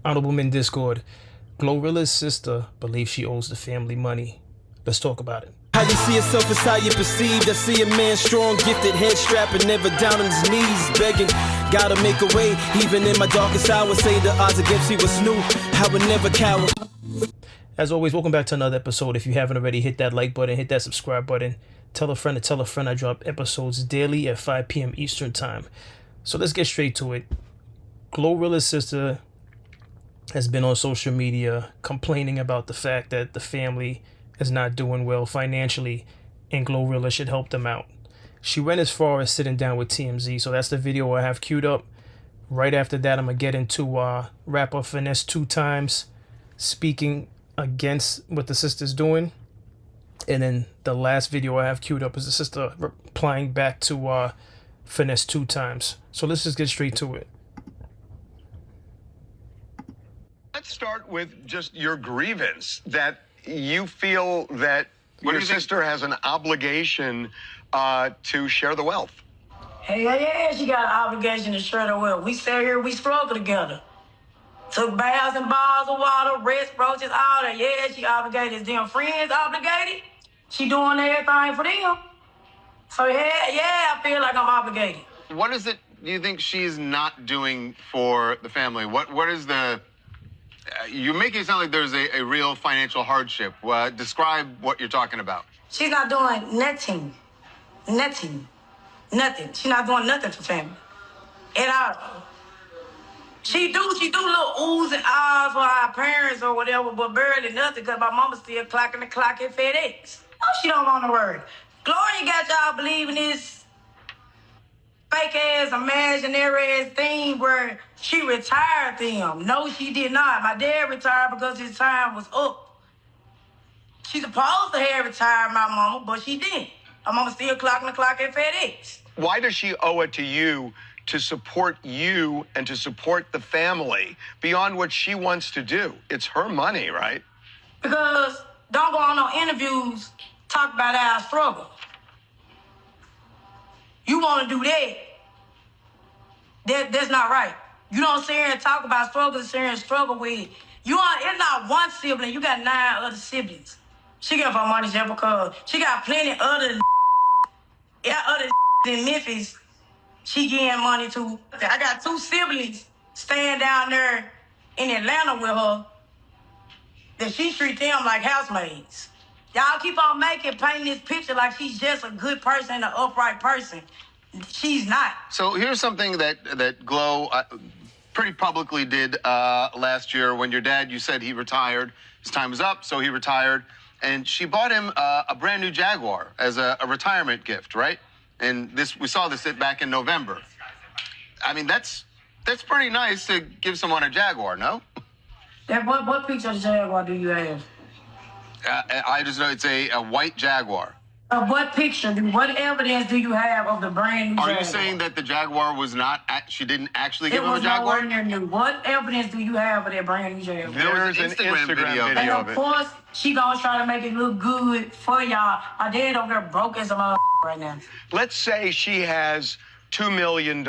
Honorable Discord. GloRilla's sister believes she owes the family money. Let's talk about it. How you see yourself is how you perceived. I see a man strong, gifted, head strapping, never down on his knees, begging. Gotta make a way, even in my darkest hour. Say the odds against me was new. I would never cower. As always, welcome back to another episode. If you haven't already, hit that like button, hit that subscribe button. Tell a friend to tell a friend. I drop episodes daily at 5 p.m. Eastern time. So let's get straight to it. GloRilla's sister has been on social media complaining about the fact that the family is not doing well financially and GloRilla should help them out. She went as far as sitting down with TMZ, so that's the video I have queued up. Right after that, I'm going to get into rapper Finesse 2 Times speaking against what the sister's doing. And then the last video I have queued up is the sister replying back to Finesse 2 Times. So let's just get straight to it. Let's start with just your grievance that you feel that your sister has an obligation to share the wealth. Hell yeah, she got an obligation to share the wealth. We sat here, we struggle together. Took baths and bottles of water, rest, roaches, all that. Yeah, she obligated. Is them friends obligated? She doing everything for them. So yeah, I feel like I'm obligated. What is it you think she's not doing for the family? What is the... you make it sound like there's a real financial hardship. Describe what you're talking about. She's not doing nothing. Nothing. She's not doing nothing for family. At all. She do little oohs and ahs for our parents or whatever, but barely nothing because my mama still clocking the clock at FedEx. No, she don't want to work. Gloria got y'all believing this fake-ass, imaginary-ass thing where she retired them. No, she did not. My dad retired because his time was up. She's supposed to have retired my mama, but she didn't. My mama still clocking the clock at FedEx. Why does she owe it to you to support you and to support the family beyond what she wants to do? It's her money, right? Because don't go on no interviews, talk about our struggle. You want to do that, that's not right. You don't sit here and talk about struggle, sit here and struggle with. It's not one sibling, you got 9 other siblings. She get her money just because she got plenty other in Memphis she getting money to. I got 2 siblings staying down there in Atlanta with her that she treat them like housemaids. Y'all keep on painting this picture like she's just a good person and an upright person. She's not. So here's something that Glo pretty publicly did last year when your dad, you said he retired. His time was up, so he retired. And she bought him a brand new Jaguar as a retirement gift, right? And we saw this back in November. I mean, that's pretty nice to give someone a Jaguar, no? What picture of the Jaguar do you have? I just know it's a white Jaguar. What picture? What evidence do you have of the brand new Jaguar? Are you saying that the Jaguar was not, she didn't actually give him a Jaguar? It was nowhere near new. What evidence do you have of that brand new Jaguar? There's an Instagram video of it. And of course, she gonna try to make it look good for y'all. My dad over there broke as a mother right now. Let's say she has $2 million.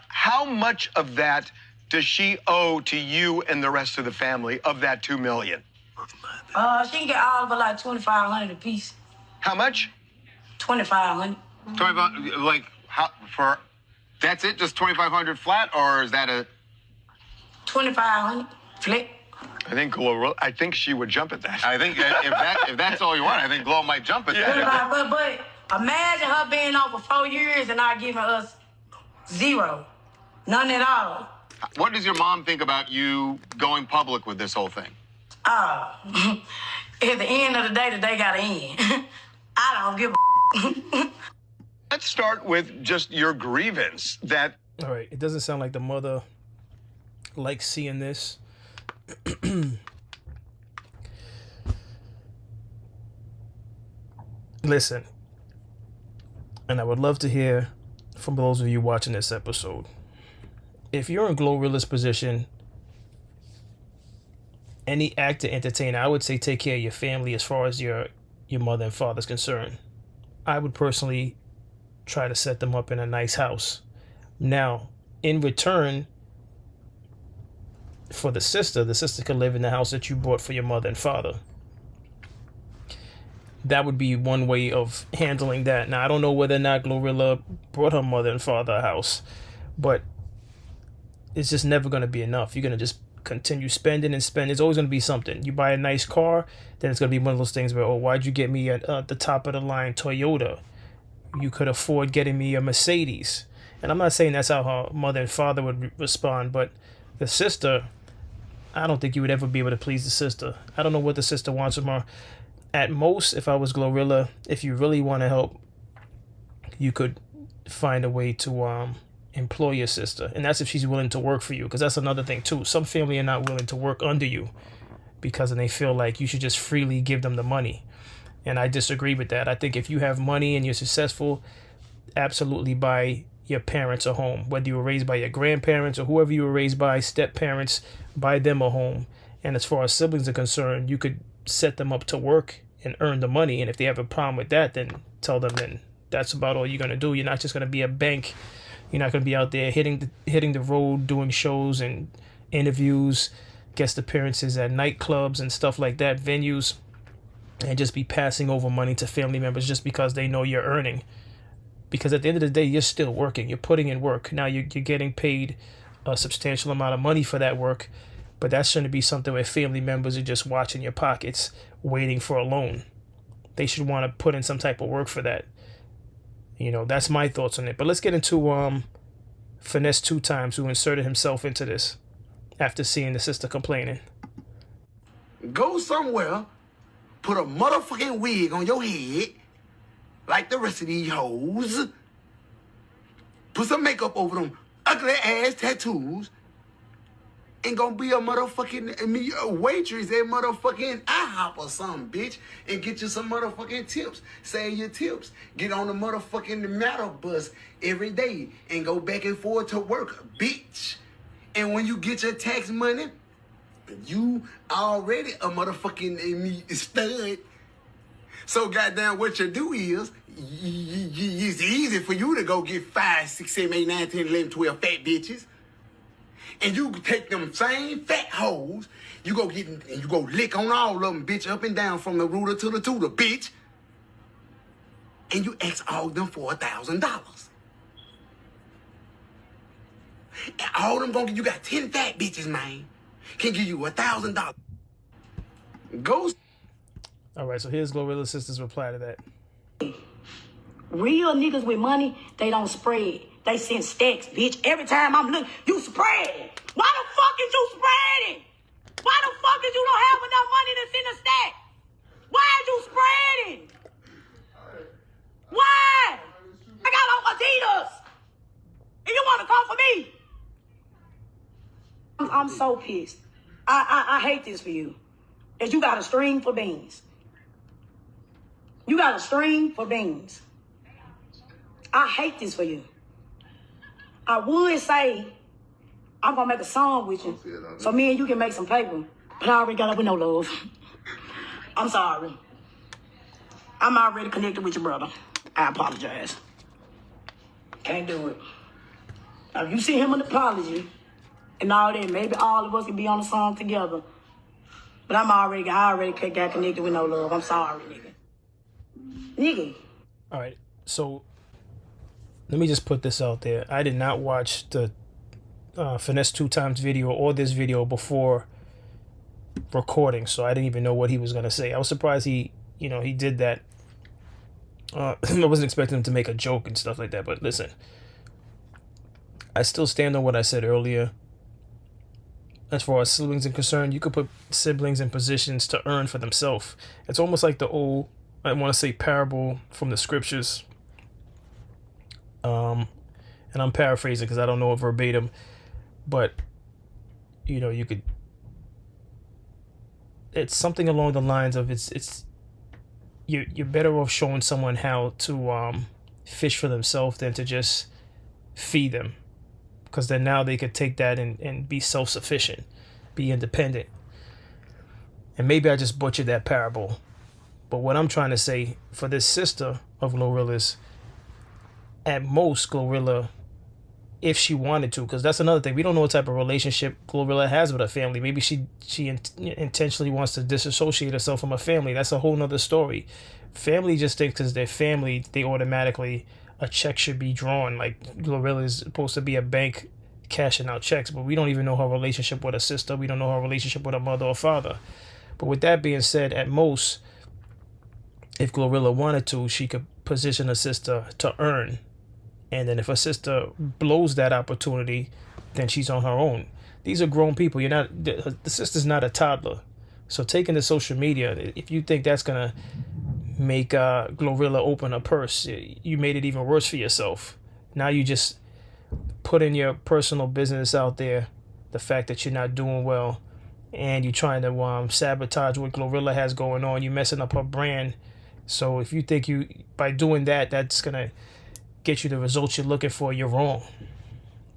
How much of that does she owe to you and the rest of the family of that $2 million? She can get all of it like $2,500 a piece. How much? $2,500. 25, like how for? That's it, just 2,500 flat, or is that a? 2,500 flat. I think she would jump at that. I think if that's all you want, I think Glo might jump at that. But imagine her being on for 4 years and not giving us zero, none at all. What does your mom think about you going public with this whole thing? At the end of the day got to end. I don't give a Let's start with just your grievance that... All right, it doesn't sound like the mother likes seeing this. Listen, and I would love to hear from those of you watching this episode. If you're in GloRilla's position, any actor, entertainer, I would say take care of your family as far as your mother and father is concerned. I would personally try to set them up in a nice house. Now, in return, for the sister could live in the house that you bought for your mother and father. That would be one way of handling that. Now, I don't know whether or not GloRilla brought her mother and father a house, but it's just never going to be enough. You're going to just continue spending and spending. It's always going to be something. You buy a nice car, then it's going to be one of those things where, oh, why'd you get me the top of the line Toyota? You could afford getting me a Mercedes. And I'm not saying that's how her mother and father would respond, but the sister, I don't think you would ever be able to please the sister. I don't know what the sister wants from her. At most, if I was GloRilla, if you really want to help, you could find a way to employ your sister. And that's if she's willing to work for you, because that's another thing too. Some family are not willing to work under you because they feel like you should just freely give them the money. And I disagree with that. I think if you have money and you're successful, absolutely buy your parents a home. Whether you were raised by your grandparents or whoever you were raised by, step parents, buy them a home. And as far as siblings are concerned, you could set them up to work and earn the money. And if they have a problem with that, then tell them then that's about all you're going to do. You're not just going to be a bank. You're not going to be out there hitting the road, doing shows and interviews, guest appearances at nightclubs and stuff like that, venues, and just be passing over money to family members just because they know you're earning. Because at the end of the day, you're still working. You're putting in work. Now you're getting paid a substantial amount of money for that work. But that shouldn't be something where family members are just watching your pockets, waiting for a loan. They should want to put in some type of work for that. You know, that's my thoughts on it. But let's get into Finesse 2 Times, who inserted himself into this after seeing the sister complaining. Go somewhere, put a motherfucking wig on your head, like the rest of these hoes. Put some makeup over them ugly ass tattoos. And gonna be a motherfucking waitress at motherfucking IHOP or something, bitch. And get you some motherfucking tips. Save your tips. Get on the motherfucking metal bus every day and go back and forth to work, bitch. And when you get your tax money, you already a motherfucking stud. So goddamn what you do is, it's easy for you to go get 5, 6, 7, 8, 9, 10, 11, 12 fat bitches. And you take them same fat hoes, you go get and you go lick on all of them, bitch, up and down from the rooter to the tutor, bitch. And you ask all of them for $1,000. And all of them gonna give you got 10 fat bitches, man. Can give you $1,000. Go. All right, so here's GloRilla's sister's reply to that. Real niggas with money, they don't spread. They send stacks, bitch. Every time I'm looking, you spread. Why the fuck is you spreading? Why the fuck is you don't have enough money to send a stack? Why is you spreading? Why? I got on Adidas. And you want to come for me? I'm so pissed. I hate this for you. Is you got a string for beans. You got a string for beans. I hate this for you. I would say I'm gonna make a song with you, so me and you can make some paper. But I already got up with no love. I'm sorry. I'm already connected with your brother. I apologize. Can't do it. Now, if you see him an apology and all that, maybe all of us can be on the song together. But I already got connected with no love. I'm sorry, nigga. All right, so let me just put this out there. I did not watch the Finesse 2 Times video or this video before recording, so I didn't even know what he was gonna say. I was surprised he did that. I wasn't expecting him to make a joke and stuff like that, but listen, I still stand on what I said earlier. As far as siblings are concerned, you could put siblings in positions to earn for themselves. It's almost like the old, I want to say, parable from the scriptures. And I'm paraphrasing because I don't know it verbatim, but you could. It's something along the lines of you're better off showing someone how to fish for themselves than to just feed them, because then now they could take that and be self-sufficient, be independent. And maybe I just butchered that parable, but what I'm trying to say for this sister of GloRilla's, at most GloRilla if she wanted to, because that's another thing. We don't know what type of relationship GloRilla has with her family. Maybe she intentionally wants to disassociate herself from her family. That's a whole nother story. Family just thinks because they're family, they automatically, a check should be drawn. Like GloRilla is supposed to be a bank cashing out checks, but we don't even know her relationship with her sister. We don't know her relationship with her mother or father. But with that being said, at most, if GloRilla wanted to, she could position her sister to earn. And then if her sister blows that opportunity, then she's on her own. These are grown people. You're not, the sister's not a toddler. So taking to social media, if you think that's gonna make GloRilla open her purse, you made it even worse for yourself. Now you just putting your personal business out there, the fact that you're not doing well, and you're trying to sabotage what GloRilla has going on. You're messing up her brand. So if you think by doing that, that's gonna get you the results you're looking for, you're wrong.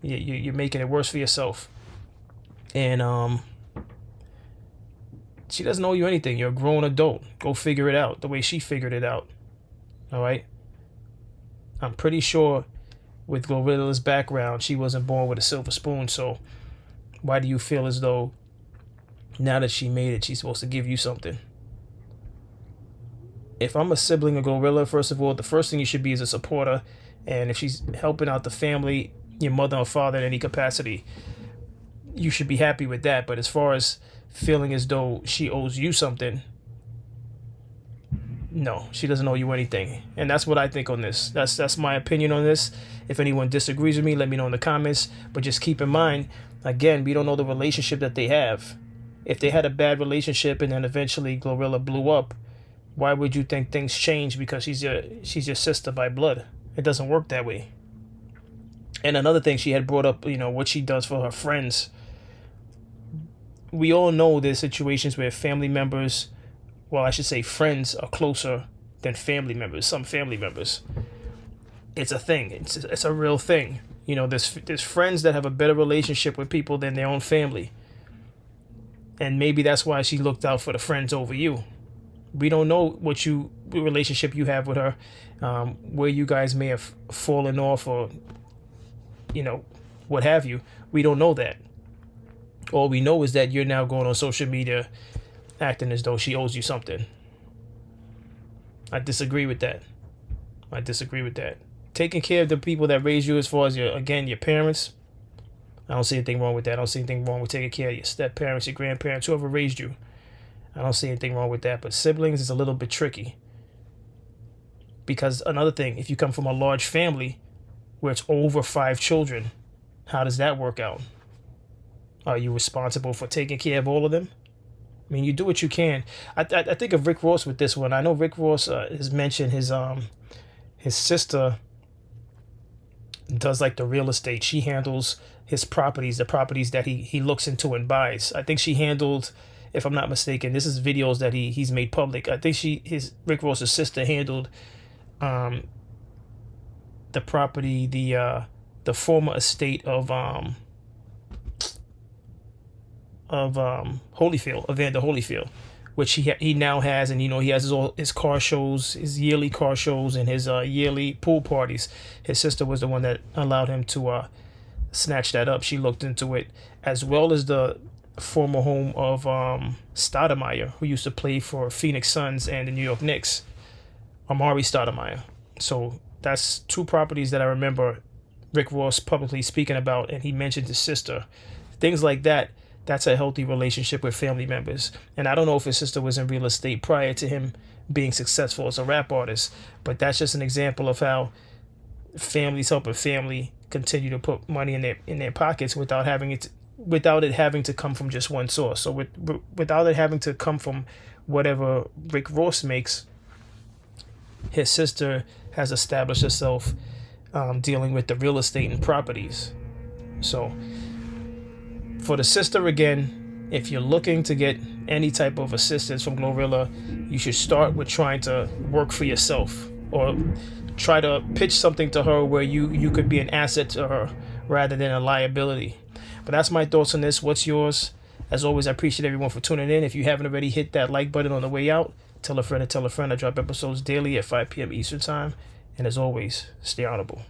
You're making it worse for yourself. And she doesn't owe you anything. You're a grown adult. Go figure it out the way she figured it out. All right? I'm pretty sure with GloRilla's background, she wasn't born with a silver spoon. So why do you feel as though now that she made it, she's supposed to give you something? If I'm a sibling of GloRilla, first of all, the first thing you should be is a supporter. And if she's helping out the family, your mother or father in any capacity, you should be happy with that. But as far as feeling as though she owes you something, no, she doesn't owe you anything. And that's what I think on this. That's my opinion on this. If anyone disagrees with me, let me know in the comments. But just keep in mind, again, we don't know the relationship that they have. If they had a bad relationship and then eventually GloRilla blew up, why would you think things change because she's your sister by blood? It doesn't work that way. And another thing she had brought up, what she does for her friends. We all know there's situations where family members, well, I should say friends, are closer than family members. Some family members. It's a thing. It's a real thing. There's friends that have a better relationship with people than their own family. And maybe that's why she looked out for the friends over you. We don't know what relationship you have with her, where you guys may have fallen off or, what have you. We don't know that. All we know is that you're now going on social media acting as though she owes you something. I disagree with that. Taking care of the people that raised you, as far as your parents, I don't see anything wrong with that. I don't see anything wrong with taking care of your step parents, your grandparents, whoever raised you. I don't see anything wrong with that. But siblings is a little bit tricky. Because another thing, if you come from a large family where it's over 5 children, how does that work out? Are you responsible for taking care of all of them? I mean, you do what you can. I think of Rick Ross with this one. I know Rick Ross has mentioned his sister does like the real estate. She handles his properties, the properties that he looks into and buys. I think she handled, if I'm not mistaken, this is videos that he's made public. I think Rick Ross's sister handled the property, the former estate of Holyfield, Evander Holyfield, which he now has, and he has his car shows, his yearly car shows, and his yearly pool parties. His sister was the one that allowed him to snatch that up. She looked into it, as well as the former home of Stoudemire, who used to play for Phoenix Suns and the New York Knicks, Amari Stoudemire. So that's 2 properties that I remember Rick Ross publicly speaking about, and he mentioned his sister. Things like that. That's a healthy relationship with family members. And I don't know if his sister was in real estate prior to him being successful as a rap artist, but that's just an example of how families helping family continue to put money in their pockets without it having to come from just one source. So without it having to come from whatever Rick Ross makes, his sister has established herself dealing with the real estate and properties. So for the sister, again, if you're looking to get any type of assistance from GloRilla, you should start with trying to work for yourself, or try to pitch something to her where you could be an asset to her rather than a liability. But that's my thoughts on this. What's yours? As always, I appreciate everyone for tuning in. If you haven't already, hit that like button on the way out. Tell a friend to tell a friend. I drop episodes daily at 5 p.m. Eastern Time. And as always, stay honorable.